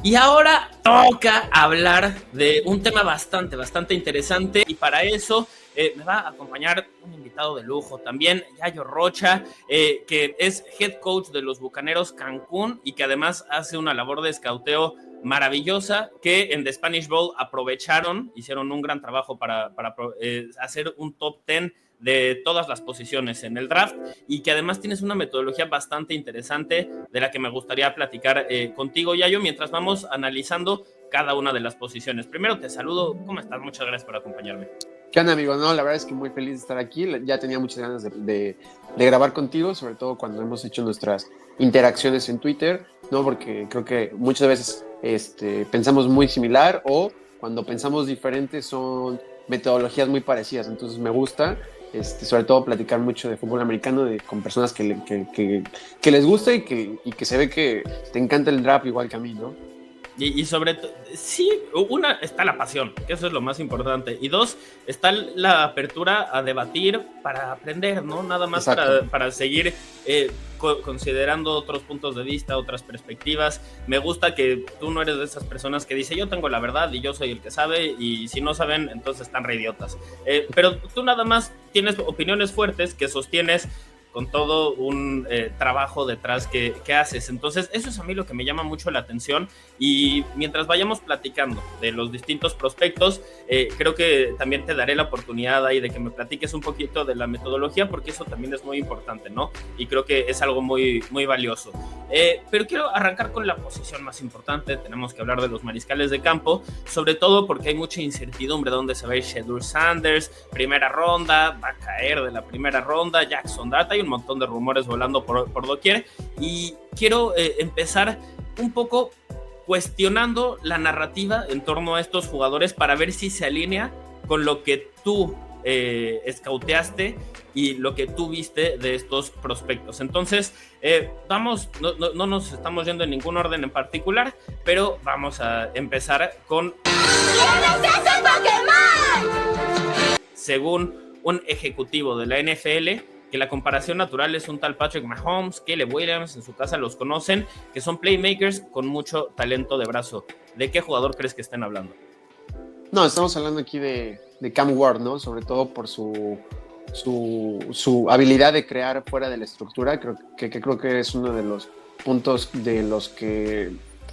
Y ahora toca hablar de un tema bastante interesante, y para eso me va a acompañar un invitado de lujo también, Yayo Rocha, que es head coach de los Bucaneros Cancún y que además hace una labor de escauteo maravillosa, que en The Spanish Bowl hicieron un gran trabajo para hacer un top 10 de todas las posiciones en el draft, y que además tienes una metodología bastante interesante de la que me gustaría platicar contigo, Yayo, mientras vamos analizando cada una de las posiciones. Primero te saludo, ¿cómo estás? Muchas gracias por acompañarme. ¿Qué onda, amigo? No, la verdad es que muy feliz de estar aquí. Ya tenía muchas ganas de grabar contigo, sobre todo cuando hemos hecho nuestras interacciones en Twitter, ¿no? Porque creo que muchas veces pensamos muy similar, o cuando pensamos diferente son metodologías muy parecidas. Entonces me gusta, sobre todo platicar mucho de fútbol americano con personas que les gusta y que se ve que te encanta el draft igual que a mí, ¿no? Y sobre todo, sí, una, está la pasión, que eso es lo más importante. Y dos, está la apertura a debatir para aprender, ¿no? Nada más para seguir considerando otros puntos de vista, otras perspectivas. Me gusta que tú no eres de esas personas que dice yo tengo la verdad y yo soy el que sabe, y si no saben, entonces están re idiotas. Pero tú nada más tienes opiniones fuertes que sostienes con todo un trabajo detrás que haces. Entonces, eso es a mí lo que me llama mucho la atención, y mientras vayamos platicando de los distintos prospectos, creo que también te daré la oportunidad ahí de que me platiques un poquito de la metodología, porque eso también es muy importante, ¿no? Y creo que es algo muy, muy valioso. Pero quiero arrancar con la posición más importante. Tenemos que hablar de los mariscales de campo, sobre todo porque hay mucha incertidumbre dónde se va a ir Shedeur Sanders, primera ronda, va a caer de la primera ronda, Jackson Dart, hay un montón de rumores volando por doquier, y quiero empezar un poco cuestionando la narrativa en torno a estos jugadores para ver si se alinea con lo que tú escauteaste y lo que tú viste de estos prospectos. Entonces, vamos, no nos estamos yendo en ningún orden en particular, pero vamos a empezar con... ¿Quién es ese Pokémon? Según un ejecutivo de la NFL, que la comparación natural es un tal Patrick Mahomes, Caleb Williams, en su casa los conocen, que son playmakers con mucho talento de brazo. ¿De qué jugador crees que estén hablando? No, estamos hablando aquí de Cam Ward, ¿no? Sobre todo por su habilidad de crear fuera de la estructura. Creo que es uno de los puntos de los que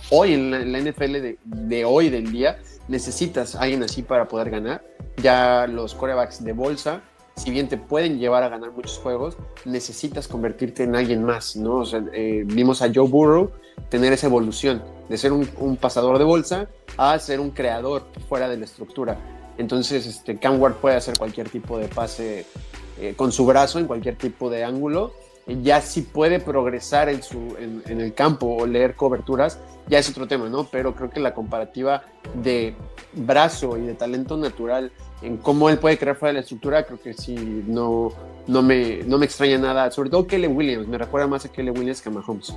hoy en la NFL de hoy del día necesitas a alguien así para poder ganar. Ya los quarterbacks de bolsa, si bien te pueden llevar a ganar muchos juegos, necesitas convertirte en alguien más, ¿no? O sea, vimos a Joe Burrow tener esa evolución de ser un pasador de bolsa a ser un creador fuera de la estructura. Entonces, Cam Ward puede hacer cualquier tipo de pase con su brazo, en cualquier tipo de ángulo. Ya si puede progresar en el campo o leer coberturas, ya es otro tema, ¿no? Pero creo que la comparativa de brazo y de talento natural en cómo él puede crear fuera de la estructura, creo que sí, no me extraña nada. Sobre todo Caleb Williams, me recuerda más a Caleb Williams que a Mahomes.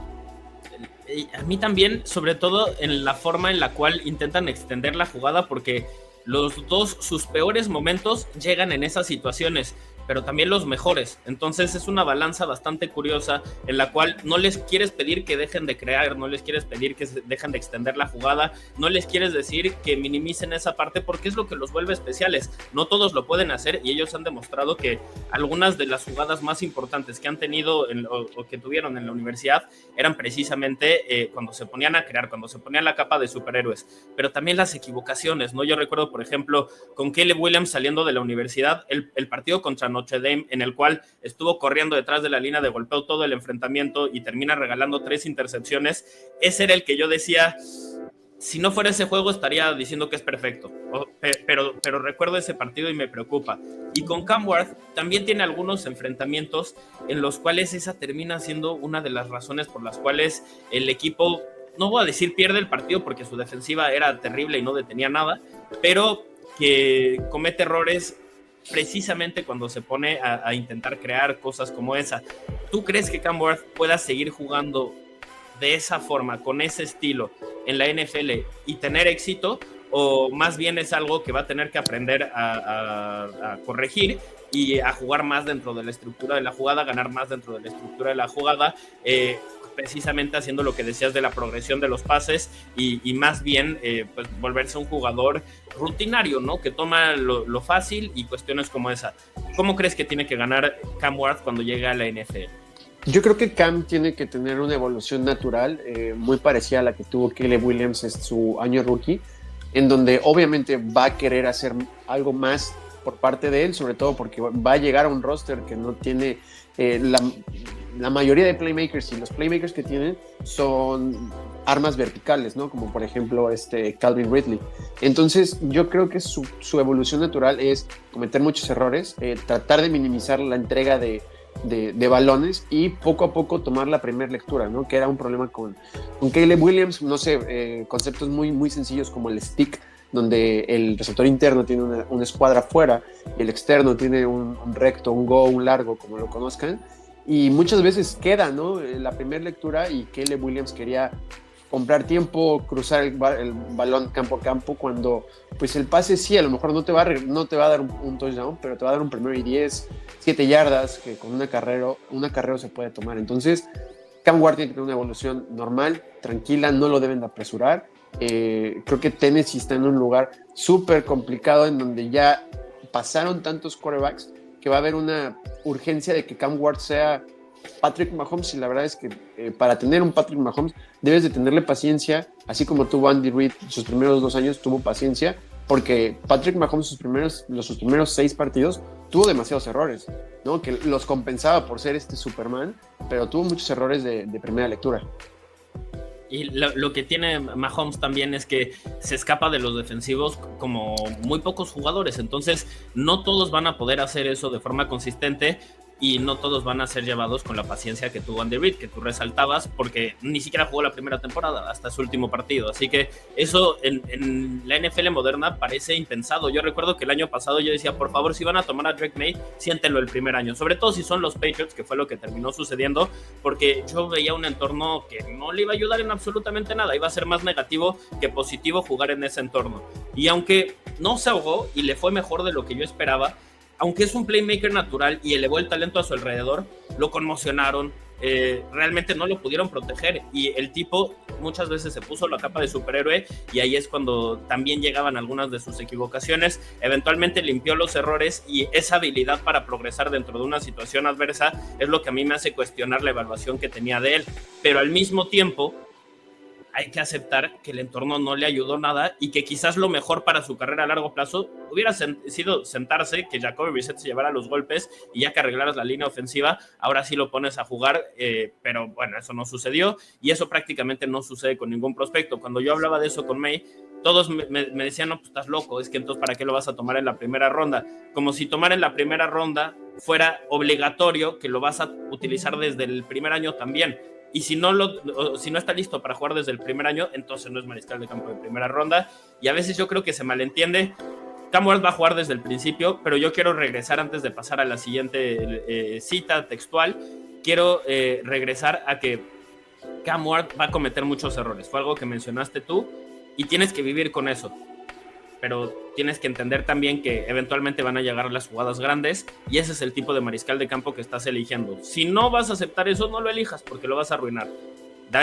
A mí también, sobre todo en la forma en la cual intentan extender la jugada, porque los dos, sus peores momentos llegan en esas situaciones, pero también los mejores. Entonces es una balanza bastante curiosa en la cual no les quieres pedir que dejen de crear, no les quieres pedir que dejen de extender la jugada, no les quieres decir que minimicen esa parte, porque es lo que los vuelve especiales. No todos lo pueden hacer, y ellos han demostrado que algunas de las jugadas más importantes que han tenido o que tuvieron en la universidad eran precisamente cuando se ponían a crear, cuando se ponían la capa de superhéroes. Pero también las equivocaciones, ¿no? Yo recuerdo, por ejemplo, con Caleb Williams saliendo de la universidad, el partido contra Notre Dame, en el cual estuvo corriendo detrás de la línea de golpeo todo el enfrentamiento y termina regalando 3 intercepciones. Ese era el que yo decía, si no fuera ese juego estaría diciendo que es perfecto, pero recuerdo ese partido y me preocupa. Y con Cam Ward también tiene algunos enfrentamientos en los cuales esa termina siendo una de las razones por las cuales el equipo, no voy a decir pierde el partido porque su defensiva era terrible y no detenía nada, pero que comete errores precisamente cuando se pone a intentar crear cosas como esa. ¿Tú crees que Cam Ward pueda seguir jugando de esa forma, con ese estilo en la NFL y tener éxito, o más bien es algo que va a tener que aprender a corregir y a jugar más dentro de la estructura de la jugada, ganar más dentro de la estructura de la jugada, precisamente haciendo lo que decías de la progresión de los pases y más bien pues volverse un jugador rutinario, ¿no? Que toma lo fácil y cuestiones como esa. ¿Cómo crees que tiene que ganar Cam Ward cuando llegue a la NFL? Yo creo que Cam tiene que tener una evolución natural muy parecida a la que tuvo Caleb Williams en su año rookie, en donde obviamente va a querer hacer algo más por parte de él, sobre todo porque va a llegar a un roster que no tiene la mayoría de playmakers, y los playmakers que tienen son armas verticales, ¿no? Como por ejemplo Calvin Ridley. Entonces yo creo que su evolución natural es cometer muchos errores, tratar de minimizar la entrega de balones y poco a poco tomar la primera lectura, ¿no? Que era un problema con Caleb Williams, no sé, conceptos muy, muy sencillos como el stick, donde el receptor interno tiene una escuadra fuera y el externo tiene un recto, un go, un largo, como lo conozcan, y muchas veces queda, ¿no? La primera lectura, y Caleb Williams quería comprar tiempo, cruzar el balón campo a campo, cuando pues el pase sí, a lo mejor no te va a dar un touchdown, pero te va a dar un primero y 10, 7 yardas, que con un acarreo se puede tomar. Entonces Cam Ward tiene que tener una evolución normal, tranquila, no lo deben de apresurar. Creo que Tennessee está en un lugar súper complicado, en donde ya pasaron tantos quarterbacks que va a haber una urgencia de que Cam Ward sea Patrick Mahomes, y la verdad es que para tener un Patrick Mahomes debes de tenerle paciencia, así como tuvo Andy Reid sus primeros 2 años, tuvo paciencia, porque Patrick Mahomes sus primeros 6 partidos tuvo demasiados errores, ¿no? Que los compensaba por ser Superman, pero tuvo muchos errores de primera lectura. Y lo que tiene Mahomes también es que se escapa de los defensivos como muy pocos jugadores, entonces no todos van a poder hacer eso de forma consistente, y no todos van a ser llevados con la paciencia que tuvo Andy Reid, que tú resaltabas, porque ni siquiera jugó la primera temporada hasta su último partido. Así que eso en la NFL moderna parece impensado. Yo recuerdo que el año pasado yo decía, por favor, si van a tomar a Drake May, siéntenlo el primer año, sobre todo si son los Patriots, que fue lo que terminó sucediendo, porque yo veía un entorno que no le iba a ayudar en absolutamente nada, iba a ser más negativo que positivo jugar en ese entorno. Y aunque no se ahogó y le fue mejor de lo que yo esperaba, aunque es un playmaker natural y elevó el talento a su alrededor, lo conmocionaron, realmente no lo pudieron proteger, y el tipo muchas veces se puso la capa de superhéroe, y ahí es cuando también llegaban algunas de sus equivocaciones. Eventualmente limpió los errores, y esa habilidad para progresar dentro de una situación adversa es lo que a mí me hace cuestionar la evaluación que tenía de él, pero al mismo tiempo hay que aceptar que el entorno no le ayudó nada, y que quizás lo mejor para su carrera a largo plazo hubiera sido sentarse, que Jacoby Brissett se llevara los golpes, y ya que arreglaras la línea ofensiva, ahora sí lo pones a jugar, pero bueno, eso no sucedió, y eso prácticamente no sucede con ningún prospecto. Cuando yo hablaba de eso con May, todos me decían, no, pues estás loco, es que entonces ¿para qué lo vas a tomar en la primera ronda? Como si tomar en la primera ronda fuera obligatorio, que lo vas a utilizar desde el primer año también. Y si no está listo para jugar desde el primer año, entonces no es mariscal de campo de primera ronda. Y a veces yo creo que se malentiende. Cam Ward va a jugar desde el principio, pero yo quiero regresar, antes de pasar a la siguiente cita textual, quiero regresar a que Cam Ward va a cometer muchos errores. Fue algo que mencionaste tú, y tienes que vivir con eso. Pero tienes que entender también que eventualmente van a llegar las jugadas grandes, y ese es el tipo de mariscal de campo que estás eligiendo. Si no vas a aceptar eso, no lo elijas, porque lo vas a arruinar.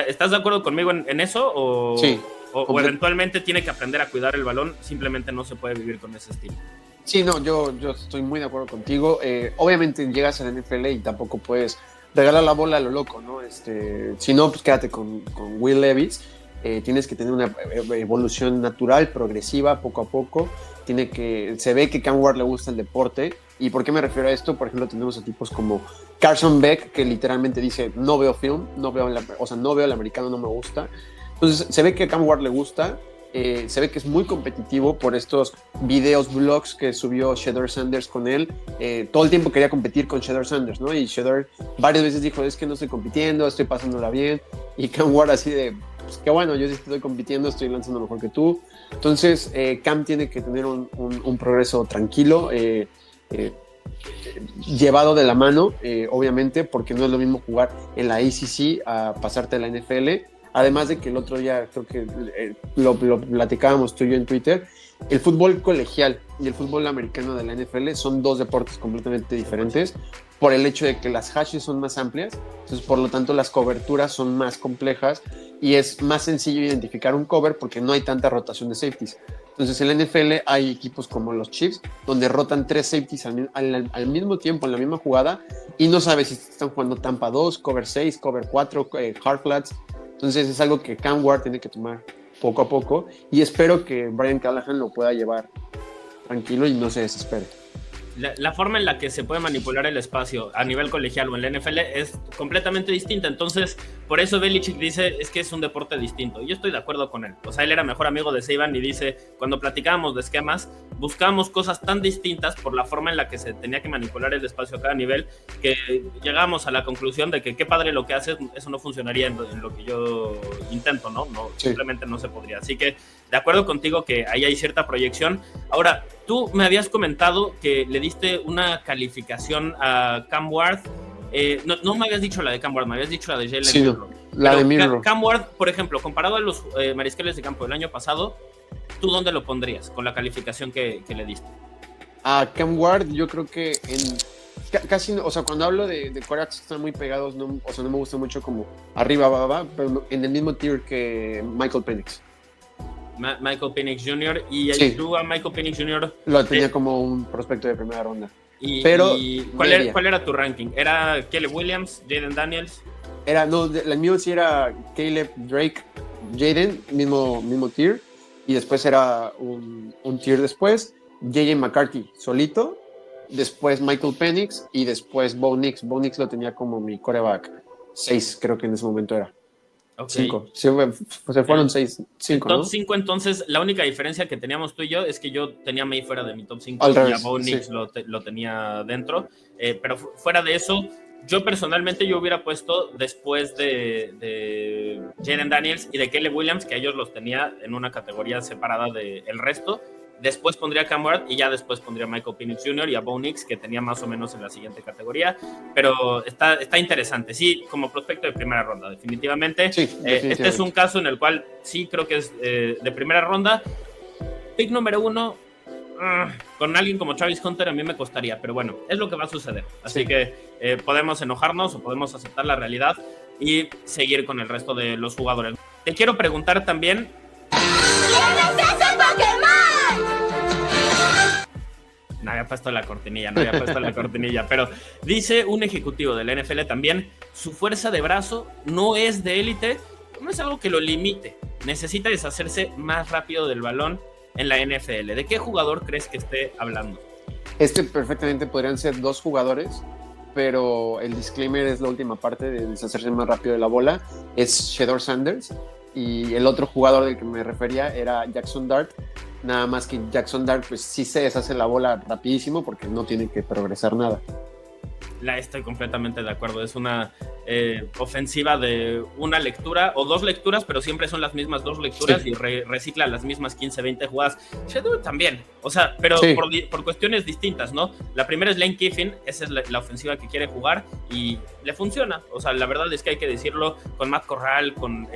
¿Estás de acuerdo conmigo en eso? Sí. O eventualmente tiene que aprender a cuidar el balón, simplemente no se puede vivir con ese estilo. Sí, no, yo estoy muy de acuerdo contigo. Obviamente llegas a la NFL y tampoco puedes regalar la bola a lo loco, ¿no? Si no, pues quédate con Will Levis. Tienes que tener una evolución natural, progresiva, poco a poco. Se ve que Cam Ward le gusta el deporte. ¿Y por qué me refiero a esto? Por ejemplo, tenemos a tipos como Carson Beck, que literalmente dice, no veo film, no veo el americano, no me gusta. Entonces se ve que a Cam Ward le gusta. Se ve que es muy competitivo por estos videos, blogs que subió Shedeur Sanders con él. Todo el tiempo quería competir con Shedeur Sanders, ¿no? Y Shedeur varias veces dijo, es que no estoy compitiendo, estoy pasándola bien. Y Cam Ward así de, pues qué bueno, yo sí estoy compitiendo, estoy lanzando mejor que tú. Entonces Cam tiene que tener un progreso tranquilo, llevado de la mano, obviamente, porque no es lo mismo jugar en la ACC a pasarte a la NFL. Además de que el otro día creo que lo platicábamos tú y yo en Twitter, el fútbol colegial y el fútbol americano de la NFL son dos deportes completamente diferentes por el hecho de que las hashes son más amplias, entonces por lo tanto las coberturas son más complejas y es más sencillo identificar un cover porque no hay tanta rotación de safeties. Entonces en la NFL hay equipos como los Chiefs donde rotan 3 safeties al mismo tiempo en la misma jugada y no sabes si están jugando Tampa 2, cover 6, cover 4, hard flats. Entonces es algo que Cam Ward tiene que tomar poco a poco y espero que Brian Callahan lo pueda llevar tranquilo y no se desespere. La forma en la que se puede manipular el espacio a nivel colegial o en la NFL es completamente distinta. Entonces, por eso Belichick dice, es que es un deporte distinto. Y yo estoy de acuerdo con él. O sea, él era mejor amigo de Saban y dice, cuando platicábamos de esquemas, buscábamos cosas tan distintas por la forma en la que se tenía que manipular el espacio a cada nivel, que llegamos a la conclusión de que qué padre lo que haces, eso no funcionaría en lo que yo intento, ¿no? Sí. Simplemente no se podría. Así que, de acuerdo contigo que ahí hay cierta proyección. Ahora, tú me habías comentado que le diste una calificación a Cam Ward. No me habías dicho la de Cam Ward, me habías dicho la de Jalen Milroe. La de Milroe. Cam Ward, por ejemplo, comparado a los mariscales de campo del año pasado, ¿tú dónde lo pondrías con la calificación que le diste? A Cam Ward, yo creo que casi, o sea, cuando hablo de quarterbacks que están muy pegados, no me gusta mucho como arriba, pero en el mismo tier que Michael Penix. Michael Penix Jr. y sí. Tú a Michael Penix Jr. Lo tenía como un prospecto de primera ronda. ¿Cuál era tu ranking? ¿Era Caleb Williams, Jaden Daniels? El mío sí era Caleb, Drake, Jaden, mismo tier, y después era un tier después, J.J. McCarthy solito, después Michael Penix y después Bo Nix. Bo Nix lo tenía como mi quarterback 6, creo que en ese momento era. 5. Sí, se fueron 6, 5. Top 5, entonces, la única diferencia que teníamos tú y yo es que yo tenía a May fuera de mi top 5 y a Bo Nix lo tenía dentro. Pero fuera de eso, yo personalmente hubiera puesto después de Jaden Daniels y de Caleb Williams, que ellos los tenía en una categoría separada del resto. Después pondría a Cam Ward y ya después pondría a Michael Penix Jr. y a Bo Nix, que tenía más o menos en la siguiente categoría. Pero está interesante. Sí, como prospecto de primera ronda, definitivamente. Sí, este es un caso en el cual sí creo que es de primera ronda. Pick número 1, con alguien como Travis Hunter a mí me costaría, pero bueno, es lo que va a suceder. Así que podemos enojarnos o podemos aceptar la realidad y seguir con el resto de los jugadores. Te quiero preguntar también... ¿Quién es ese Pokémon? No había puesto la cortinilla, pero dice un ejecutivo de la NFL también, su fuerza de brazo no es de élite, no es algo que lo limite, necesita deshacerse más rápido del balón en la NFL. ¿De qué jugador crees que esté hablando? Perfectamente podrían ser 2 jugadores, pero el disclaimer es la última parte de deshacerse más rápido de la bola, es Shedeur Sanders, y el otro jugador del que me refería era Jackson Dart. Nada más que Jackson Dart pues sí se deshace la bola rapidísimo porque no tiene que progresar nada. Estoy completamente de acuerdo. Es una ofensiva de una lectura o 2 lecturas, pero siempre son las mismas 2 lecturas y recicla las mismas 15, 20 jugadas. Shadow también, o sea, pero por cuestiones distintas, ¿no? La primera es Lane Kiffin, esa es la ofensiva que quiere jugar y le funciona. O sea, la verdad es que hay que decirlo, con Matt Corral, con...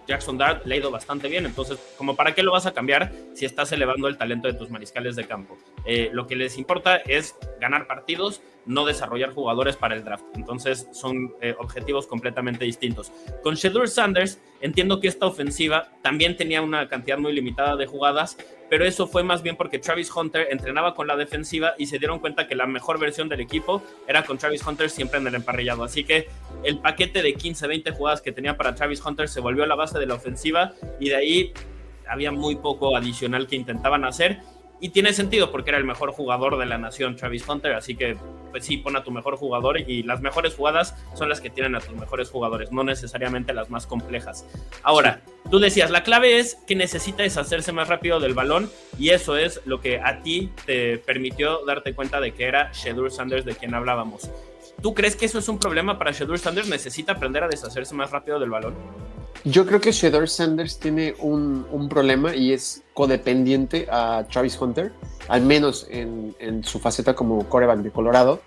Jackson Dart le ha ido bastante bien, entonces, ¿como para qué lo vas a cambiar si estás elevando el talento de tus mariscales de campo? Lo que les importa es ganar partidos, no desarrollar jugadores para el draft, entonces son objetivos completamente distintos. Con Shedeur Sanders, entiendo que esta ofensiva también tenía una cantidad muy limitada de jugadas, pero eso fue más bien porque Travis Hunter entrenaba con la defensiva y se dieron cuenta que la mejor versión del equipo era con Travis Hunter siempre en el emparrillado. Así que el paquete de 15, 20 jugadas que tenía para Travis Hunter se volvió la base de la ofensiva y de ahí había muy poco adicional que intentaban hacer. Y tiene sentido porque era el mejor jugador de la nación, Travis Hunter, así que pues sí, pon a tu mejor jugador y las mejores jugadas son las que tienen a tus mejores jugadores, no necesariamente las más complejas. Ahora, tú decías, la clave es que necesita deshacerse más rápido del balón y eso es lo que a ti te permitió darte cuenta de que era Shedeur Sanders de quien hablábamos. ¿Tú crees que eso es un problema para Shedeur Sanders? ¿Necesita aprender a deshacerse más rápido del balón? Yo creo que Shedeur Sanders tiene un problema y es codependiente a Travis Hunter, al menos en su faceta como quarterback de Colorado.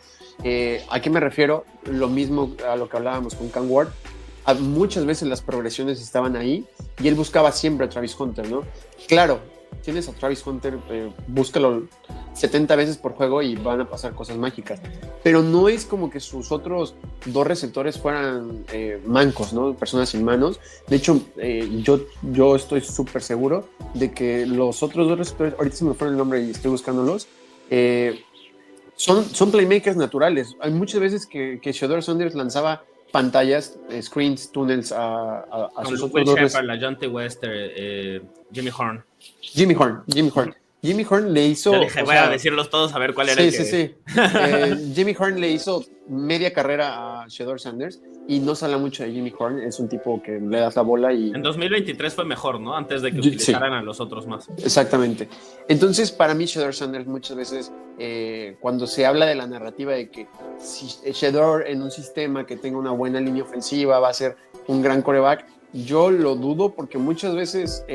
¿A qué me refiero? Lo mismo a lo que hablábamos con Cam Ward. muchas veces las progresiones estaban ahí y él buscaba siempre a Travis Hunter, ¿no? Claro, tienes a Travis Hunter, búscalo 70 veces por juego y van a pasar cosas mágicas, pero no es como que sus otros dos receptores fueran mancos, ¿no? Personas sin manos. De hecho, yo estoy súper seguro de que los otros dos receptores, ahorita se me fue el nombre y estoy buscándolos, son playmakers naturales. Hay muchas veces que Shedeur Sanders lanzaba pantallas, screens, túneles a sus otros dos Shepard, la Jonte Wester, Jimmy Horn. Jimmy Horn le hizo... Yo dije, voy a decirlos todos a ver cuál era el que... Sí. Jimmy Horn le hizo media carrera a Shedeur Sanders y no se habla mucho de Jimmy Horn. Es un tipo que le das la bola y... En 2023 fue mejor, ¿no? Antes de que utilizaran a los otros más. Exactamente. Entonces, para mí, Shedeur Sanders muchas veces, cuando se habla de la narrativa de que si Shedeur en un sistema que tenga una buena línea ofensiva va a ser un gran quarterback, yo lo dudo porque muchas veces...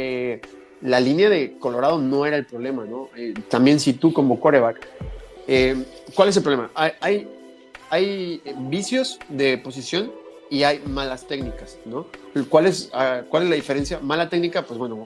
la línea de Colorado no era el problema, ¿no? También si tú como quarterback, ¿cuál es el problema? Hay vicios de posición y hay malas técnicas, ¿no? ¿Cuál es la diferencia? Mala técnica, pues bueno,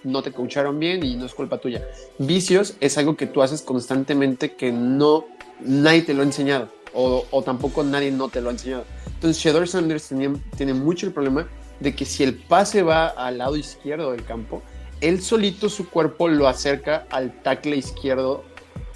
no te coacharon bien y no es culpa tuya. Vicios es algo que tú haces constantemente que nadie te lo ha enseñado o tampoco nadie no te lo ha enseñado. Entonces Shedeur Sanders tiene mucho el problema de que si el pase va al lado izquierdo del campo, él solito su cuerpo lo acerca al tackle izquierdo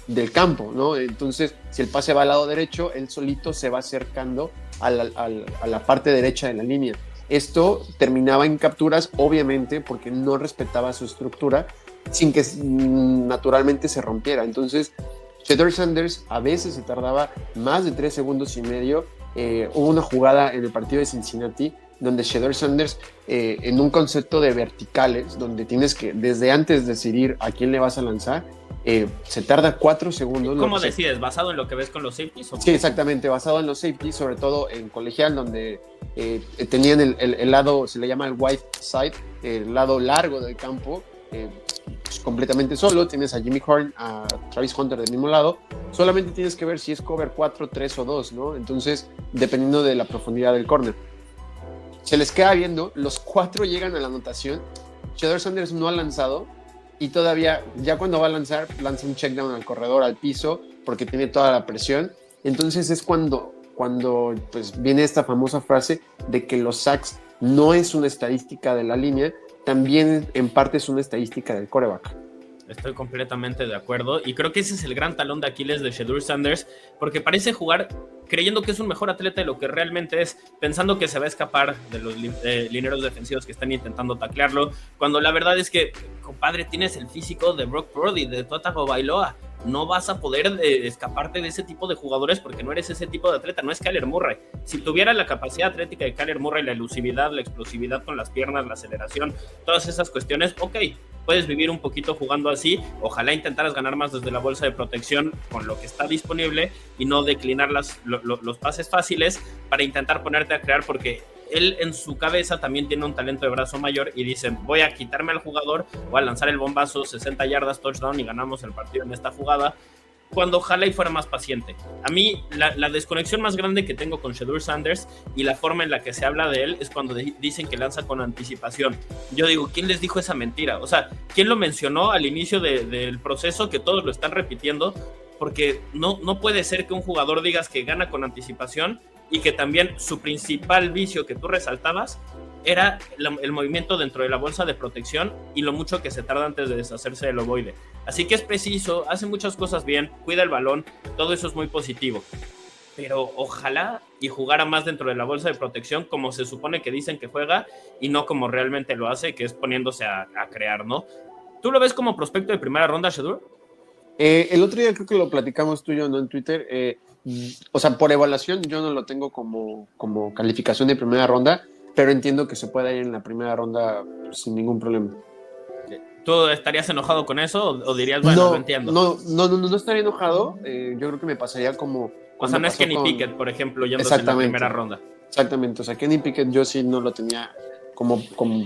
del campo, ¿no? Entonces, si el pase va al lado derecho, él solito se va acercando a la parte derecha de la línea. Esto terminaba en capturas, obviamente, porque no respetaba su estructura, sin que naturalmente se rompiera. Entonces, Shedeur Sanders a veces se tardaba más de 3 segundos y medio. Hubo una jugada en el partido de Cincinnati donde Shedeur Sanders, en un concepto de verticales, donde tienes que, desde antes, decidir a quién le vas a lanzar, se tarda 4 segundos. ¿Cómo decides? ¿Basado en lo que ves con los safeties? ¿O sí, exactamente, basado en los safeties, sobre todo en colegial, donde tenían el lado, se le llama el wide side, el lado largo del campo, completamente solo. Tienes a Jimmy Horn, a Travis Hunter del mismo lado. Solamente tienes que ver si es cover 4, 3 o 2, ¿no? Entonces, dependiendo de la profundidad del corner. Se les queda viendo, los 4 llegan a la anotación. Shedeur Sanders no ha lanzado y todavía, ya cuando va a lanzar, lanza un check down al corredor, al piso, porque tiene toda la presión. Entonces es cuando pues, viene esta famosa frase de que los sacks no es una estadística de la línea, también en parte es una estadística del quarterback. Estoy completamente de acuerdo y creo que ese es el gran talón de Aquiles de Shedeur Sanders, porque parece jugar creyendo que es un mejor atleta de lo que realmente es, pensando que se va a escapar de los lineros defensivos que están intentando taclearlo, cuando la verdad es que, compadre, tienes el físico de Brock Purdy, de Tua Tagovailoa. No vas a poder escaparte de ese tipo de jugadores porque no eres ese tipo de atleta, no es Kyler Murray. Si tuviera la capacidad atlética de Kyler Murray, la elusividad, la explosividad con las piernas, la aceleración, todas esas cuestiones, ok, puedes vivir un poquito jugando así. Ojalá intentaras ganar más desde la bolsa de protección con lo que está disponible y no declinar los pases fáciles para intentar ponerte a crear, porque él en su cabeza también tiene un talento de brazo mayor y dice, voy a quitarme al jugador, voy a lanzar el bombazo, 60 yardas, touchdown y ganamos el partido en esta jugada, cuando ojalá y fuera más paciente. A mí la desconexión más grande que tengo con Shedeur Sanders y la forma en la que se habla de él es cuando dicen que lanza con anticipación. Yo digo, ¿quién les dijo esa mentira? O sea, ¿quién lo mencionó al inicio del proceso que todos lo están repitiendo? Porque no puede ser que un jugador digas que gana con anticipación y que también su principal vicio que tú resaltabas era el movimiento dentro de la bolsa de protección y lo mucho que se tarda antes de deshacerse del ovoide. Así que es preciso, hace muchas cosas bien, cuida el balón, todo eso es muy positivo. Pero ojalá y jugara más dentro de la bolsa de protección como se supone que dicen que juega y no como realmente lo hace, que es poniéndose a crear, ¿no? ¿Tú lo ves como prospecto de primera ronda, Shedeur? El otro día creo que lo platicamos tú y yo, ¿no? En Twitter. O sea, por evaluación yo no lo tengo como calificación de primera ronda, pero entiendo que se puede ir en la primera ronda sin ningún problema. ¿Tú estarías enojado con eso o dirías, bueno, lo entiendo? No estaría enojado. Yo creo que me pasaría como... O sea, no es Kenny Pickett, por ejemplo, yéndose en la primera ronda. Exactamente. O sea, Kenny Pickett yo sí no lo tenía como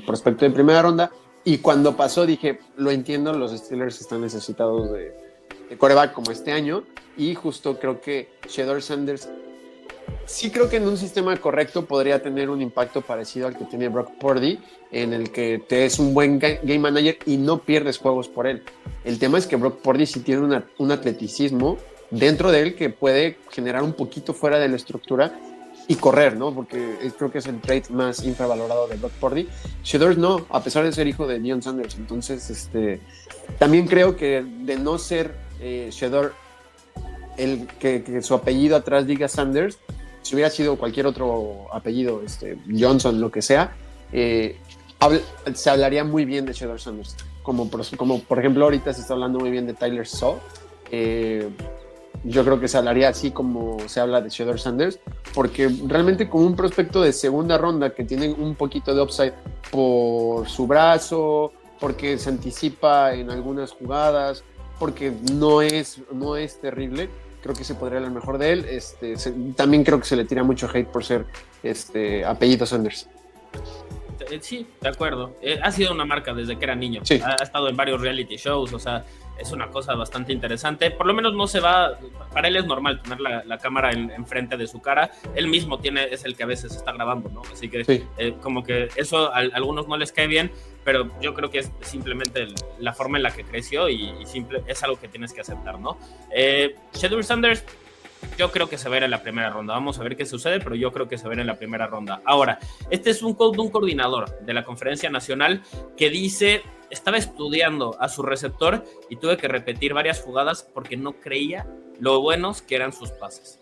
prospecto de primera ronda. Y cuando pasó dije, lo entiendo, los Steelers están necesitados de quarterback como este año. Y justo creo que Shedeur Sanders Sí creo que en un sistema correcto podría tener un impacto parecido al que tiene Brock Purdy, en el que te es un buen game manager y no pierdes juegos por él. El tema es que Brock Purdy sí tiene un atleticismo dentro de él que puede generar un poquito fuera de la estructura y correr, ¿no? Porque creo que es el trait más infravalorado de Brock Purdy. Shedeur no, a pesar de ser hijo de Deion Sanders. Entonces, también creo que de no ser Shedeur el que su apellido atrás diga Sanders, si hubiera sido cualquier otro apellido, Johnson, lo que sea, se hablaría muy bien de Shedeur Sanders. Como por ejemplo ahorita se está hablando muy bien de Tyler Shaw. Yo creo que se hablaría así como se habla de Shedeur Sanders, porque realmente como un prospecto de segunda ronda que tiene un poquito de upside por su brazo, porque se anticipa en algunas jugadas, porque no es terrible, creo que se podría hablar mejor de él. También creo que se le tira mucho hate por ser apellido Sanders. Sí, de acuerdo. Ha sido una marca desde que era niño. Sí. Ha estado en varios reality shows, o sea, es una cosa bastante interesante. Por lo menos no se va, para él es normal tener la cámara enfrente de su cara. Él mismo es el que a veces está grabando, ¿no? Así que sí. Como que eso a algunos no les cae bien, pero yo creo que es simplemente la forma en la que creció y es algo que tienes que aceptar, ¿no? Shedeur Sanders, yo creo que se va a ir en la primera ronda. Vamos a ver qué sucede, pero yo creo que se va a ir en la primera ronda. Ahora, este es un coordinador de la Conferencia Nacional que dice: estaba estudiando a su receptor y tuve que repetir varias jugadas porque no creía lo buenos que eran sus pases.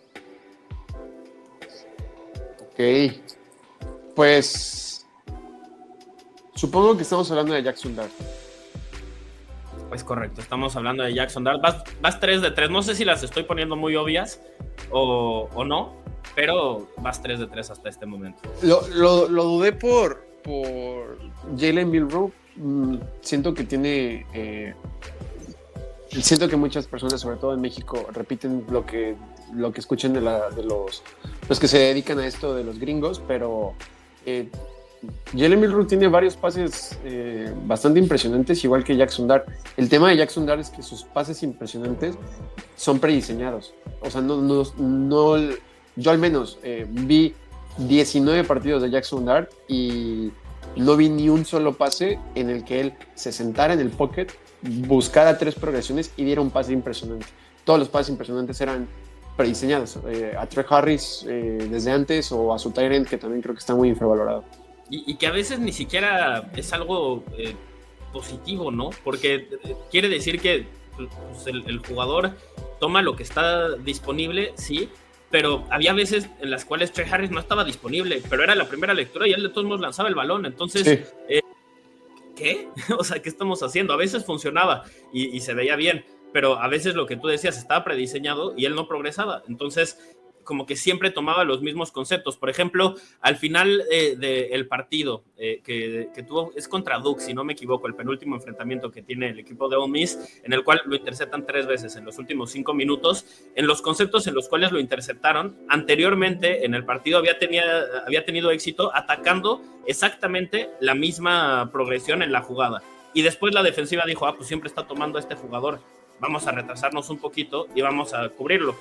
Ok. Pues supongo que estamos hablando de Jackson Dart. Es correcto, estamos hablando de Jackson Dart. Vas 3 de 3. No sé si las estoy poniendo muy obvias o no, pero vas 3 de 3 hasta este momento. Lo dudé por Jalen Milroe. Siento que siento que muchas personas, sobre todo en México, repiten lo que escuchan de los que se dedican a esto, de los gringos, pero Jalen Milroe tiene varios pases bastante impresionantes, igual que Jackson Dart. El tema de Jackson Dart es que sus pases impresionantes son prediseñados. O sea, no yo al menos vi 19 partidos de Jackson Dart y no vi ni un solo pase en el que él se sentara en el pocket, buscara 3 progresiones y diera un pase impresionante. Todos los pases impresionantes eran prediseñados. A Trey Harris desde antes, o a su tight end, que también creo que está muy infravalorado. Y que a veces ni siquiera es algo positivo, ¿no? Porque quiere decir que pues, el jugador toma lo que está disponible, sí, pero había veces en las cuales Trey Harris no estaba disponible, pero era la primera lectura y él de todos modos lanzaba el balón. Entonces, sí. ¿Qué? O sea, ¿qué estamos haciendo? A veces funcionaba y se veía bien, pero a veces lo que tú decías estaba prediseñado y él no progresaba. Entonces, como que siempre tomaba los mismos conceptos. Por ejemplo, al final del partido que tuvo, es contra Duke, si no me equivoco, el penúltimo enfrentamiento que tiene el equipo de Ole Miss, en el cual lo interceptan 3 veces en los últimos 5 minutos. En los conceptos en los cuales lo interceptaron, anteriormente en el partido había tenido éxito atacando exactamente la misma progresión en la jugada. Y después la defensiva dijo, pues siempre está tomando a este jugador, vamos a retrasarnos un poquito y vamos a cubrirlo.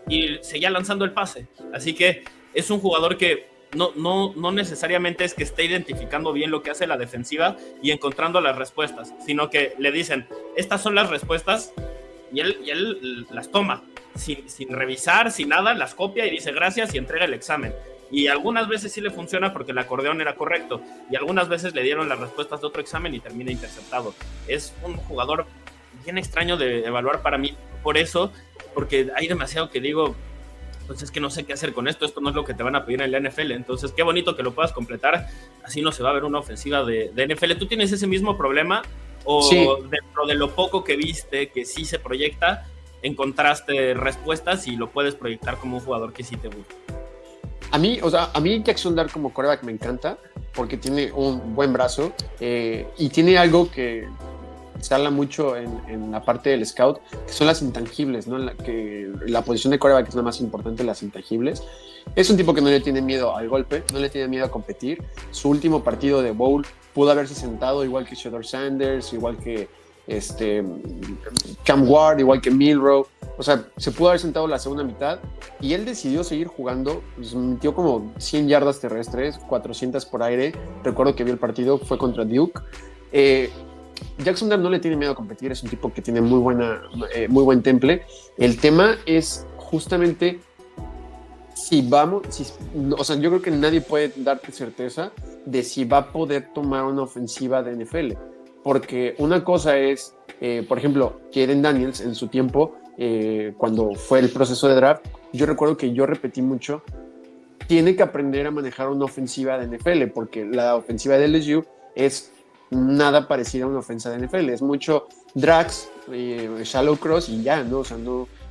Y seguía lanzando el pase. Así que es un jugador que no necesariamente es que esté identificando bien lo que hace la defensiva y encontrando las respuestas, sino que le dicen, estas son las respuestas, y él las toma, sin revisar, sin nada, las copia y dice gracias y entrega el examen. Y algunas veces sí le funciona porque el acordeón era correcto, y algunas veces le dieron las respuestas de otro examen y termina interceptado. Es un jugador bien extraño de evaluar para mí, por eso, porque hay demasiado que digo, pues es que no sé qué hacer con esto no es lo que te van a pedir en la NFL. Entonces qué bonito que lo puedas completar, así no se va a ver una ofensiva de NFL. ¿Tú tienes ese mismo problema o sí, dentro de lo poco que viste que sí se proyecta, encontraste respuestas y lo puedes proyectar como un jugador que sí te gusta? A mí Jackson Dart como quarterback me encanta porque tiene un buen brazo y tiene algo que se habla mucho en la parte del scout, que son las intangibles, ¿no? Que la posición de quarterback es la más importante, las intangibles. Es un tipo que no le tiene miedo al golpe, no le tiene miedo a competir. Su último partido de bowl pudo haberse sentado igual que Shedeur Sanders, igual que Cam Ward, igual que Milroe, O sea, se pudo haber sentado la segunda mitad y él decidió seguir jugando. Pues, metió como 100 yardas terrestres, 400 por aire. Recuerdo que vi el partido, fue contra Duke. Jackson Dart no le tiene miedo a competir, es un tipo que tiene muy buen temple. El tema es justamente o sea, yo creo que nadie puede darte certeza de si va a poder tomar una ofensiva de NFL. Porque una cosa es, por ejemplo, Jaden Daniels en su tiempo, cuando fue el proceso de draft, yo recuerdo que yo repetí mucho, tiene que aprender a manejar una ofensiva de NFL, porque la ofensiva de LSU es nada parecida a una ofensa de NFL, es mucho drags, shallow cross y ya, ¿no? O sea,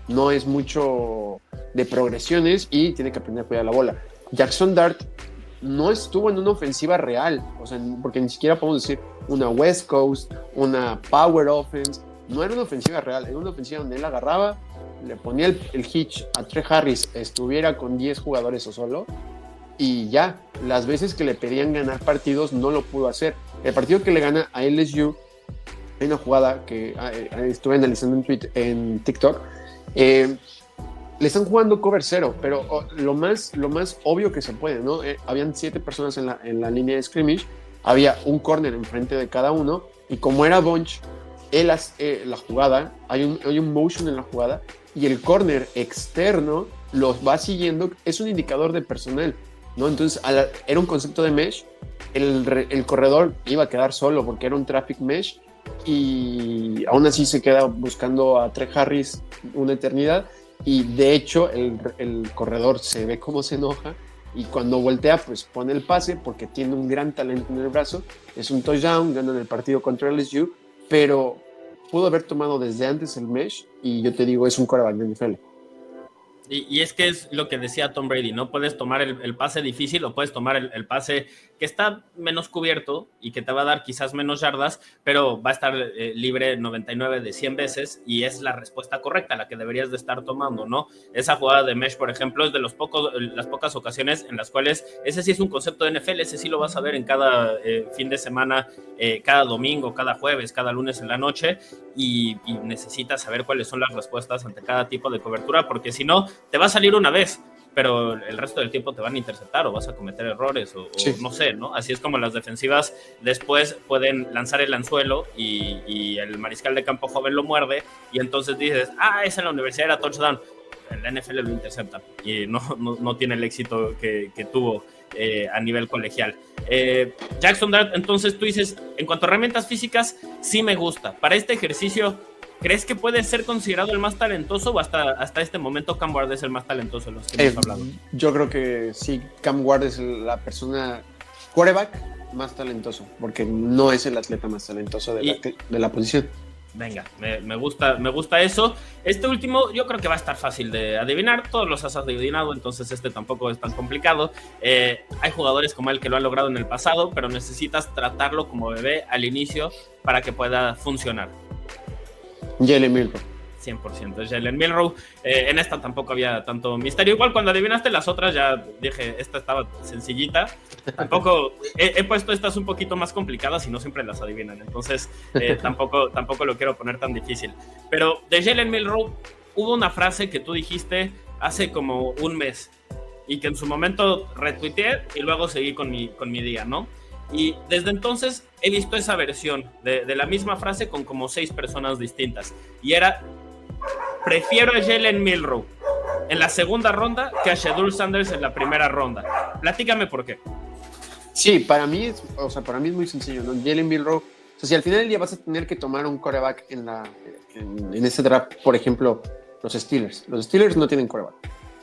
no es mucho de progresiones y tiene que aprender a cuidar la bola. Jackson Dart no estuvo en una ofensiva real, o sea, porque ni siquiera podemos decir una West Coast, una Power Offense, no era una ofensiva real, era una ofensiva donde él agarraba, le ponía el hitch a Trey Harris, estuviera con 10 jugadores o solo, y ya, las veces que le pedían ganar partidos no lo pudo hacer. El partido que le gana a LSU, hay una jugada que estuve analizando en TikTok, le están jugando cover 0, pero lo más obvio que se puede, ¿no? Habían 7 personas en la línea de scrimmage, había un corner enfrente de cada uno, y como era bunch, la jugada, hay un motion en la jugada, y el corner externo los va siguiendo, es un indicador de personal, ¿no? Entonces era un concepto de mesh, el corredor iba a quedar solo porque era un traffic mesh, y aún así se queda buscando a Trey Harris una eternidad, y de hecho el corredor se ve cómo se enoja, y cuando voltea pues pone el pase porque tiene un gran talento en el brazo, es un touchdown, ganan el partido contra LSU, pero pudo haber tomado desde antes el mesh, y yo te digo, es un quarterback de NFL. Y es que es lo que decía Tom Brady, ¿no? Puedes tomar el pase difícil o puedes tomar el pase que está menos cubierto y que te va a dar quizás menos yardas, pero va a estar libre 99 de 100 veces, y es la respuesta correcta, la que deberías de estar tomando, ¿no? Esa jugada de mesh, por ejemplo, es de las pocas ocasiones en las cuales ese sí es un concepto de NFL, ese sí lo vas a ver en cada fin de semana, cada domingo, cada jueves, cada lunes en la noche, y necesitas saber cuáles son las respuestas ante cada tipo de cobertura, porque si no, te va a salir una vez, pero el resto del tiempo te van a interceptar o vas a cometer errores sí. O no sé, ¿no? Así es como las defensivas después pueden lanzar el anzuelo y el mariscal de campo joven lo muerde, y entonces dices, esa en la universidad era touchdown. En la NFL lo interceptan y no tiene el éxito que tuvo a nivel colegial. Jackson Dart, entonces tú dices, en cuanto a herramientas físicas, sí me gusta. Para este ejercicio, ¿crees que puede ser considerado el más talentoso, o hasta este momento Cam Ward es el más talentoso de los que hemos hablado? Yo creo que sí, Cam Ward es la persona quarterback más talentoso, porque no es el atleta más talentoso de la posición. Venga, me gusta eso. Este último yo creo que va a estar fácil de adivinar. Todos los has adivinado, entonces este tampoco es tan complicado. Hay jugadores como él que lo han logrado en el pasado, pero necesitas tratarlo como bebé al inicio para que pueda funcionar. Jalen Milroe. 100% es Jalen Milroe. En esta tampoco había tanto misterio. Igual cuando adivinaste las otras ya dije, esta estaba sencillita. Tampoco he puesto estas un poquito más complicadas y no siempre las adivinan. Entonces tampoco lo quiero poner tan difícil. Pero de Jalen Milroe hubo una frase que tú dijiste hace como un mes y que en su momento retuiteé y luego seguí con mi día, ¿no? Y desde entonces he visto esa versión de la misma frase con como 6 personas distintas. Y era, prefiero a Jalen Milroe en la segunda ronda que a Shedeur Sanders en la primera ronda. Platícame por qué. Sí, para mí es muy sencillo, ¿no? Jalen Milroe, o sea, si al final del día vas a tener que tomar un quarterback en ese draft, por ejemplo, los Steelers no tienen quarterback.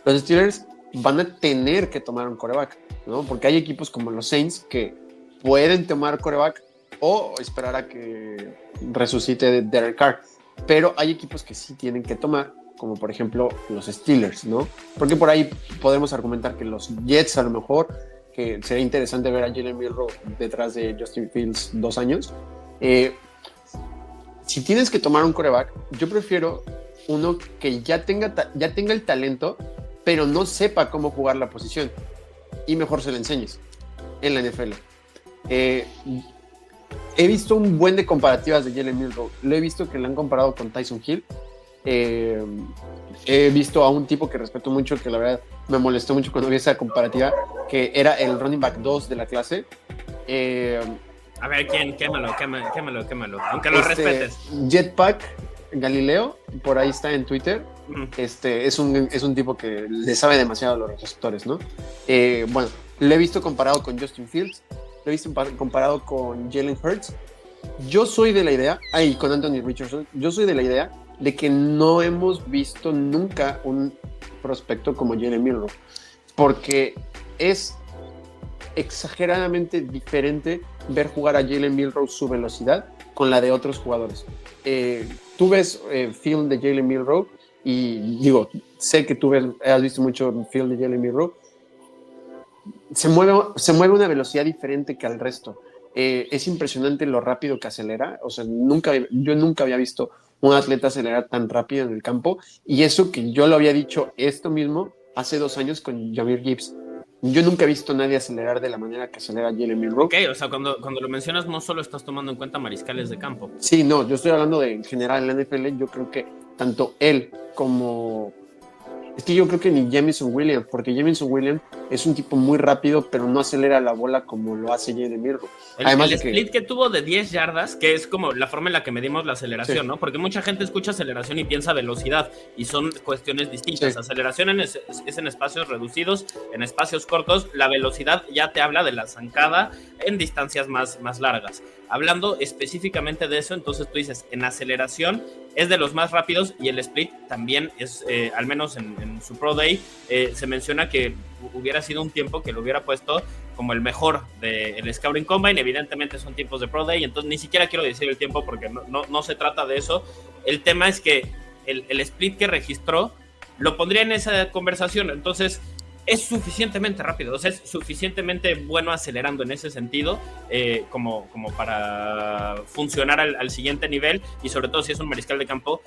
Los Steelers van a tener que tomar un quarterback, ¿no? Porque hay equipos como los Saints que pueden tomar quarterback o esperar a que resucite Derek Carr, pero hay equipos que sí tienen que tomar, como por ejemplo los Steelers, ¿no? Porque por ahí podemos argumentar que los Jets a lo mejor, que sería interesante ver a Jalen Milroe detrás de Justin Fields 2 años. Si tienes que tomar un quarterback, yo prefiero uno que ya tenga el talento, pero no sepa cómo jugar la posición, y mejor se le enseñes en la NFL. He visto un buen de comparativas de Jalen Milroe. Lo he visto que le han comparado con Tyson Hill, He visto a un tipo que respeto mucho, que la verdad me molestó mucho cuando vi esa comparativa, que era el running back 2 de la clase. A ver, ¿quién? Quémalo. Aunque lo respetes. Jetpack Galileo, por ahí está en Twitter. Es un tipo que le sabe demasiado a los receptores, ¿no? Bueno, lo he visto comparado con Justin Fields, lo he visto comparado con Jalen Hurts. Yo soy de la idea, y con Anthony Richardson, yo soy de la idea de que no hemos visto nunca un prospecto como Jalen Milroe, porque es exageradamente diferente ver jugar a Jalen Milroe su velocidad con la de otros jugadores. Tú ves film de Jalen Milroe y digo, sé que tú has visto mucho film de Jalen Milroe. Se mueve una velocidad diferente que al resto. Es impresionante lo rápido que acelera. O sea, yo nunca había visto un atleta acelerar tan rápido en el campo. Y eso que yo lo había dicho esto mismo hace 2 años con Jahmyr Gibbs. Yo nunca he visto a nadie acelerar de la manera que acelera Jalen Milroe. Ok, o sea, cuando lo mencionas no solo estás tomando en cuenta mariscales de campo. Sí, no, yo estoy hablando de en general en la NFL. Yo creo que tanto él como... Es que yo creo que ni Jameson Williams, porque Jameson Williams es un tipo muy rápido, pero no acelera la bola como lo hace Jalen Milroe. Además el split que tuvo de 10 yardas, que es como la forma en la que medimos la aceleración, sí, ¿no? Porque mucha gente escucha aceleración y piensa velocidad, y son cuestiones distintas. Sí. Aceleración es en espacios reducidos, en espacios cortos. La velocidad ya te habla de la zancada en distancias más largas. Hablando específicamente de eso, entonces tú dices, en aceleración es de los más rápidos, y el split también es, al menos en su Pro Day, se menciona que hubiera sido un tiempo que lo hubiera puesto como el mejor del Scouting Combine. Evidentemente son tiempos de Pro Day, entonces ni siquiera quiero decir el tiempo porque no se trata de eso. El tema es que el split que registró lo pondría en esa conversación. Entonces es suficientemente rápido, o sea, es suficientemente bueno acelerando en ese sentido, como para funcionar al siguiente nivel, y sobre todo si es un mariscal de campo,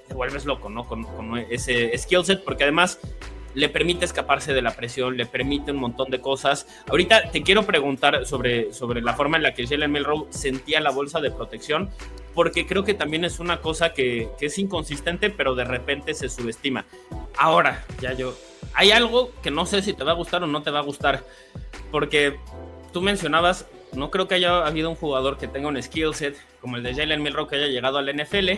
te vuelves loco, ¿no? Con ese skill set, porque además le permite escaparse de la presión, le permite un montón de cosas. Ahorita te quiero preguntar sobre la forma en la que Jalen Milroe sentía la bolsa de protección, porque creo que también es una cosa que es inconsistente, pero de repente se subestima. Ahora, hay algo que no sé si te va a gustar o no te va a gustar, porque tú mencionabas, no creo que haya habido un jugador que tenga un skill set como el de Jalen Milroe que haya llegado al NFL,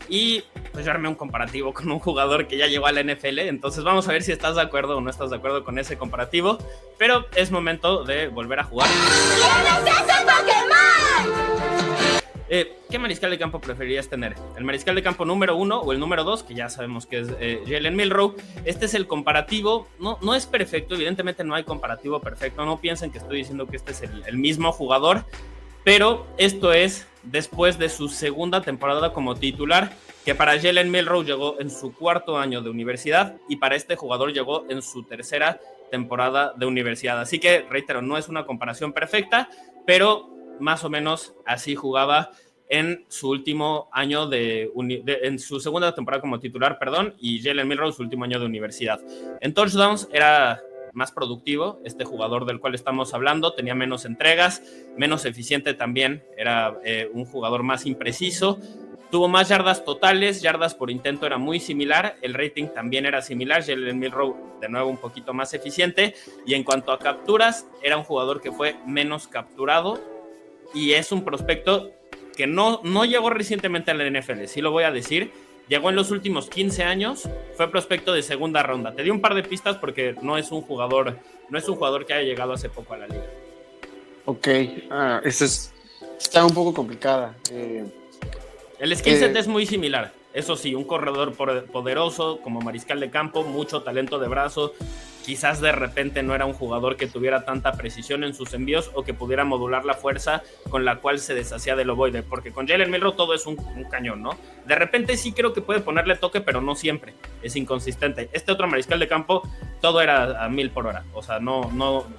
y pues yo armé un comparativo con un jugador que ya llegó al NFL, entonces vamos a ver si estás de acuerdo o no estás de acuerdo con ese comparativo, pero es momento de volver a jugar. ¿Quién es ese Pokémon? ¿Qué mariscal de campo preferirías tener? ¿El mariscal de campo número 1 o el número 2? Que ya sabemos que es Jalen Milroe. Este es el comparativo. No es perfecto, evidentemente no hay comparativo perfecto. No piensen que estoy diciendo que este es el mismo jugador, pero esto es después de su segunda temporada como titular, que para Jalen Milroe llegó en su 4º año de universidad, y para este jugador llegó en su 3ª temporada de universidad. Así que, reitero, no es una comparación perfecta, pero más o menos así jugaba en su último año en su segunda temporada como titular, y Jalen Milroe su último año de universidad. En touchdowns era más productivo este jugador del cual estamos hablando, tenía menos entregas, menos eficiente también, era un jugador más impreciso, tuvo más yardas totales, yardas por intento era muy similar, el rating también era similar, Jalen Milroe de nuevo un poquito más eficiente, y en cuanto a capturas, era un jugador que fue menos capturado, y es un prospecto que no llegó recientemente a la NFL, sí lo voy a decir, llegó en los últimos 15 años, fue prospecto de segunda ronda. Te di un par de pistas porque no es un jugador que haya llegado hace poco a la liga. Ok, está un poco complicada. El skill set es muy similar, eso sí, un corredor poderoso como mariscal de campo, mucho talento de brazo. Quizás de repente no era un jugador que tuviera tanta precisión en sus envíos o que pudiera modular la fuerza con la cual se deshacía del ovoide, porque con Jalen Milroe todo es un cañón, ¿no? De repente sí creo que puede ponerle toque, pero no siempre, es inconsistente. Este otro mariscal de campo, todo era a 1000 por hora, o sea,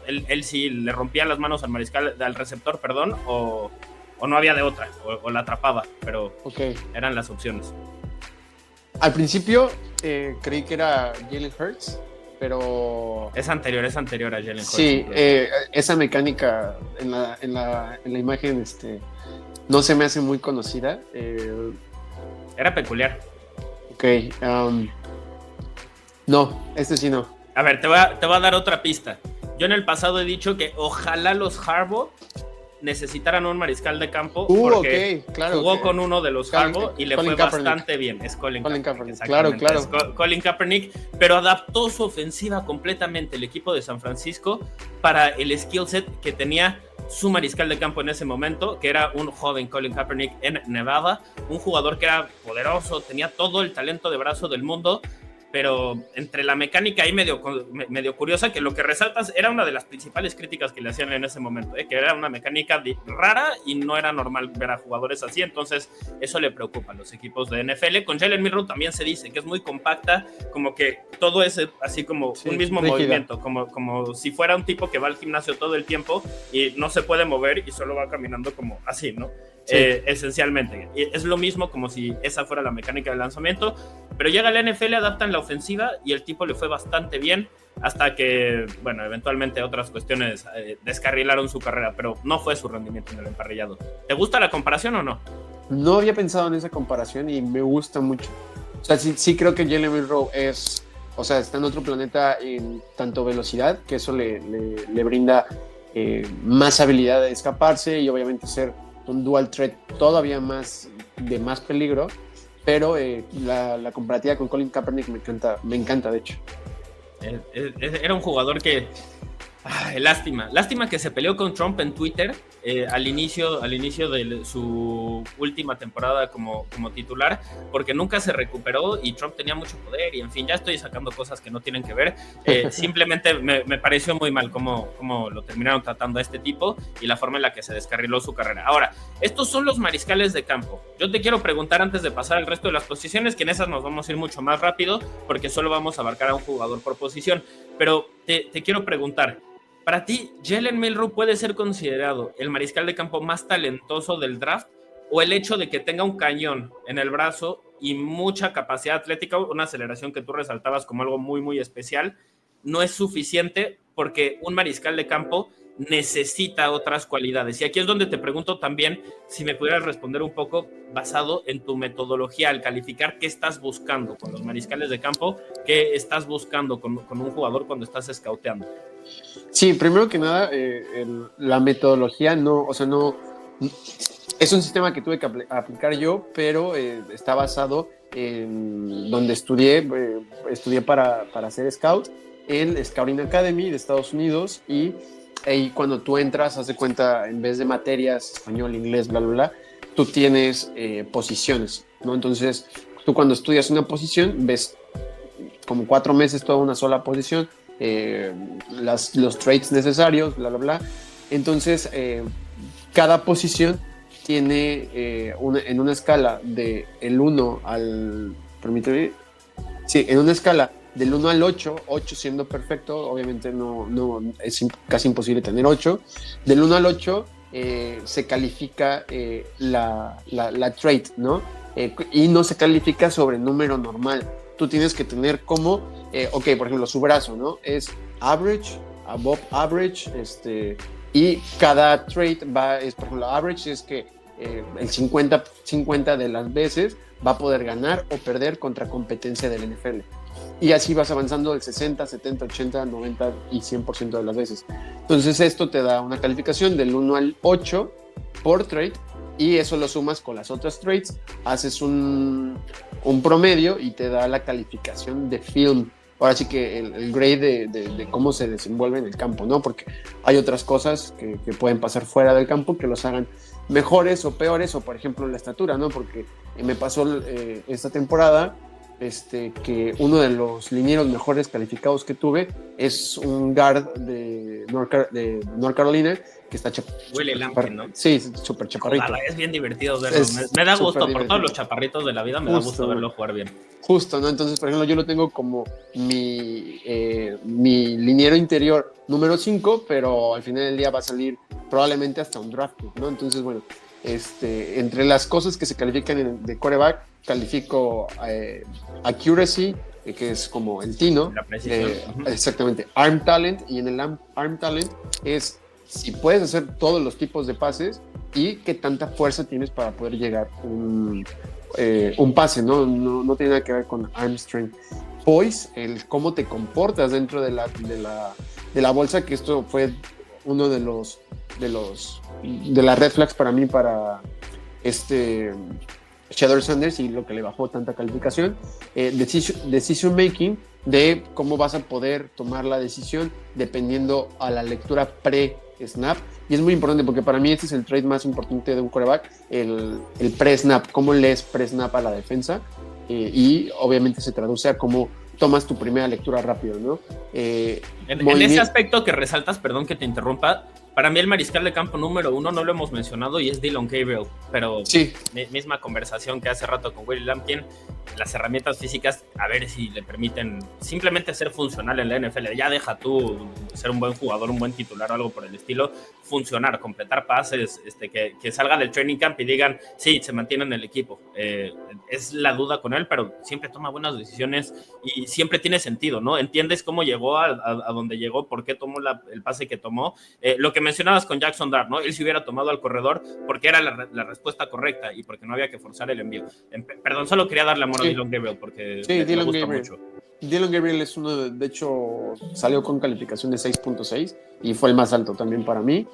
él sí le rompía las manos al receptor, o no había de otra, o la atrapaba, pero eran las opciones. Al principio creí que era Jalen Hurts, pero... Es anterior a Jalen Hurts. Sí, esa mecánica en la imagen no se me hace muy conocida. Era peculiar. Ok. No, este sí no. A ver, te voy a dar otra pista. Yo en el pasado he dicho que ojalá los Harbaugh necesitaran un mariscal de campo porque jugó con uno de los Harbaugh y le fue bastante bien. Es Colin Kaepernick. Claro. Es Colin Kaepernick, pero adaptó su ofensiva completamente el equipo de San Francisco para el skill set que tenía su mariscal de campo en ese momento, que era un joven Colin Kaepernick en Nevada, un jugador que era poderoso, tenía todo el talento de brazo del mundo, pero entre la mecánica ahí medio curiosa, que lo que resaltas era una de las principales críticas que le hacían en ese momento, que era una mecánica rara y no era normal ver a jugadores así, entonces eso le preocupa a los equipos de NFL. Con Jalen Milroe también se dice que es muy compacta, como que todo es así como un mismo rígida. Movimiento, como si fuera un tipo que va al gimnasio todo el tiempo y no se puede mover y solo va caminando como así, ¿no? Sí. Esencialmente. Es lo mismo como si esa fuera la mecánica del lanzamiento, pero llega la NFL, adaptan la ofensiva y el tipo le fue bastante bien hasta que, bueno, eventualmente otras cuestiones descarrilaron su carrera, pero no fue su rendimiento en el emparrillado. ¿Te gusta la comparación o no? No había pensado en esa comparación y me gusta mucho. O sea, sí creo que Jalen Milroe está en otro planeta en tanto velocidad, que eso le brinda más habilidad de escaparse y obviamente ser un dual threat todavía más peligro, pero la comparativa con Colin Kaepernick me encanta de hecho. Era un jugador que lástima que se peleó con Trump en Twitter al inicio de su última temporada como titular, porque nunca se recuperó y Trump tenía mucho poder y en fin, ya estoy sacando cosas que no tienen que ver. Simplemente me pareció muy mal cómo lo terminaron tratando a este tipo y la forma en la que se descarriló su carrera. Ahora, estos son los mariscales de campo. Yo te quiero preguntar antes de pasar al resto de las posiciones, que en esas nos vamos a ir mucho más rápido porque solo vamos a abarcar a un jugador por posición, pero te quiero preguntar, ¿para ti, Jalen Milroe puede ser considerado el mariscal de campo más talentoso del draft o el hecho de que tenga un cañón en el brazo y mucha capacidad atlética, una aceleración que tú resaltabas como algo muy, muy especial, no es suficiente porque un mariscal de campo necesita otras cualidades? Y aquí es donde te pregunto también si me pudieras responder un poco basado en tu metodología al calificar qué estás buscando con los mariscales de campo, qué estás buscando con un jugador cuando estás scouteando. Sí, primero que nada, la metodología no es un sistema que tuve que aplicar yo, pero está basado en donde estudié para ser scout en Scouting Academy de Estados Unidos, y ahí cuando tú entras, haz de cuenta, en vez de materias, español, inglés, bla, bla, bla, tú tienes posiciones, ¿no? Entonces, tú cuando estudias una posición, ves como 4 meses toda una sola posición, los traits necesarios, bla, bla, bla. Entonces, cada posición tiene en una escala de el 1 al... Permíteme. Sí, en una escala del 1 al 8, 8 siendo perfecto, obviamente no es casi imposible tener 8. Del 1 al 8 se califica la trait, ¿no? Y no se califica sobre número normal. Tú tienes que tener como, por ejemplo, su brazo, ¿no? Es average, above average, y cada trait por ejemplo, average es que el 50 de las veces va a poder ganar o perder contra competencia del NFL. Y así vas avanzando del 60, 70, 80, 90 y 100% de las veces. Entonces esto te da una calificación del 1 al 8 por trait, y eso lo sumas con las otras traits, haces un promedio y te da la calificación de film. Ahora sí que el grade de cómo se desenvuelve en el campo, ¿no? Porque hay otras cosas que pueden pasar fuera del campo que los hagan mejores o peores, o por ejemplo la estatura, ¿no? Porque me pasó esta temporada que uno de los linieros mejores calificados que tuve es un guard de North Carolina que está Willie Lampkin, ¿no? Sí, súper chaparrito. Es bien divertido verlo. Me da gusto, por todos los chaparritos de la vida, me da gusto verlo jugar bien. Justo, ¿no? Entonces, por ejemplo, yo lo tengo como mi liniero interior número 5, pero al final del día va a salir probablemente hasta un draft pick, ¿no? Entonces, bueno, entre las cosas que se califican de quarterback, califico accuracy, que es como el tino, la precisión. Exactamente, arm talent, y en el arm talent es si puedes hacer todos los tipos de pases y qué tanta fuerza tienes para poder llegar un pase, ¿no? No tiene nada que ver con arm strength. Poise, el cómo te comportas dentro de la bolsa, que esto fue uno de las red flags para mí, para Shedeur Sanders, y lo que le bajó tanta calificación. Decision making, de cómo vas a poder tomar la decisión dependiendo a la lectura pre-snap, y es muy importante porque para mí este es el trait más importante de un quarterback, el pre-snap, cómo lees pre-snap a la defensa, y obviamente se traduce a cómo tomas tu primera lectura rápido, ¿no? En ese aspecto que resaltas, perdón que te interrumpa, para mí el mariscal de campo número 1 no lo hemos mencionado y es Dillon Gabriel, pero sí, misma conversación que hace rato con Willie Lampkin, las herramientas físicas, a ver si le permiten simplemente ser funcional en la NFL. Ya deja tú ser un buen jugador, un buen titular o algo por el estilo, funcionar, completar pases, que salga del training camp y digan, sí, se mantiene en el equipo. Es la duda con él, pero siempre toma buenas decisiones y siempre tiene sentido, ¿no? Entiendes cómo llegó a donde llegó, por qué tomó el pase que tomó. Lo que mencionabas con Jackson Dart, ¿no? Él se hubiera tomado al corredor porque era la respuesta correcta y porque no había que forzar el envío. Perdón, solo quería darle amor a Dillon Gabriel porque me gusta mucho. Dillon Gabriel es uno, de hecho, salió con calificación de 6.6 y fue el más alto también para mí.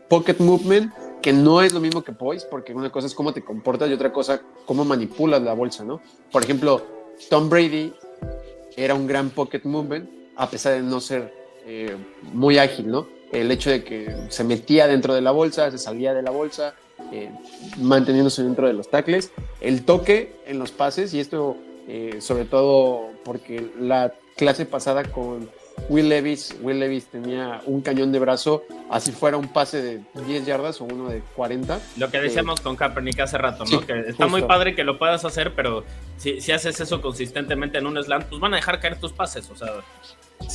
Pocket movement, que no es lo mismo que poise, porque una cosa es cómo te comportas y otra cosa cómo manipulas la bolsa, ¿no? Por ejemplo, Tom Brady era un gran pocket movement a pesar de no ser muy ágil, ¿no? El hecho de que se metía dentro de la bolsa, se salía de la bolsa, manteniéndose dentro de los tackles, el toque en los pases, y esto sobre todo porque la clase pasada con Will Levis tenía un cañón de brazo, así fuera un pase de 10 yardas o uno de 40. Lo que decíamos con Kaepernick hace rato, ¿no? Sí, que está justo. Muy padre que lo puedas hacer, pero si haces eso consistentemente en un slant, pues van a dejar caer tus pases, o sea,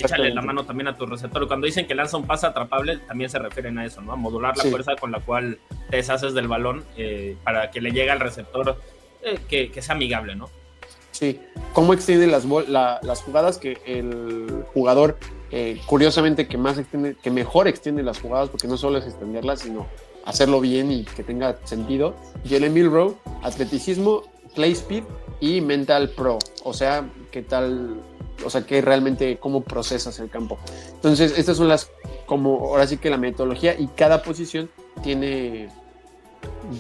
échale la mano también a tu receptor. Cuando dicen que lanza un pase atrapable, también se refieren a eso, ¿no? A modular la fuerza con la cual te deshaces del balón para que le llegue al receptor que sea amigable, ¿no? Sí, cómo extiende las jugadas, que el jugador, curiosamente, que mejor extiende las jugadas, porque no solo es extenderlas, sino hacerlo bien y que tenga sentido. Jalen Milroe, atleticismo, play speed y mental pro, o sea, qué tal, o sea, que realmente cómo procesas el campo. Entonces, estas son ahora sí que la metodología, y cada posición tiene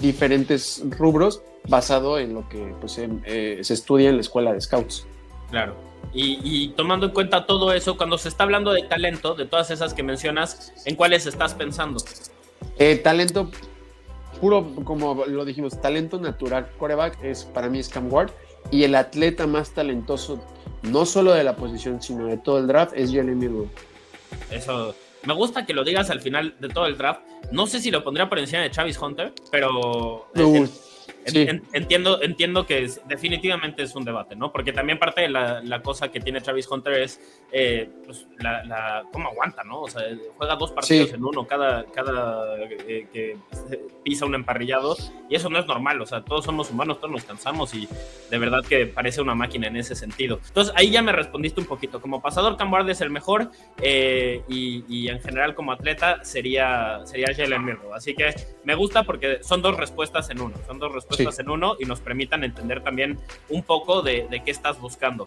diferentes rubros basado en lo que pues, se estudia en la escuela de scouts. Claro. Y tomando en cuenta todo eso, cuando se está hablando de talento, de todas esas que mencionas, ¿en cuáles estás pensando? Talento puro, como lo dijimos, talento natural. Quarterback para mí es Cam Ward, y el atleta más talentoso, no solo de la posición, sino de todo el draft, es Jalen Milroe. Eso, me gusta que lo digas al final de todo el draft. No sé si lo pondría por encima de Travis Hunter, pero entiendo que definitivamente es un debate, ¿no? Porque también parte de la cosa que tiene Travis Hunter es pues, cómo aguanta, ¿no? O sea, juega 2 partidos en uno cada que pisa un emparrillado, y eso no es normal. O sea, todos somos humanos, todos nos cansamos, y de verdad que parece una máquina en ese sentido. Entonces ahí ya me respondiste un poquito. Como pasador, Cam Ward es el mejor, y en general como atleta sería Jalen Milroe. Así que me gusta porque son 2 respuestas en uno, y nos permitan entender también un poco de qué estás buscando.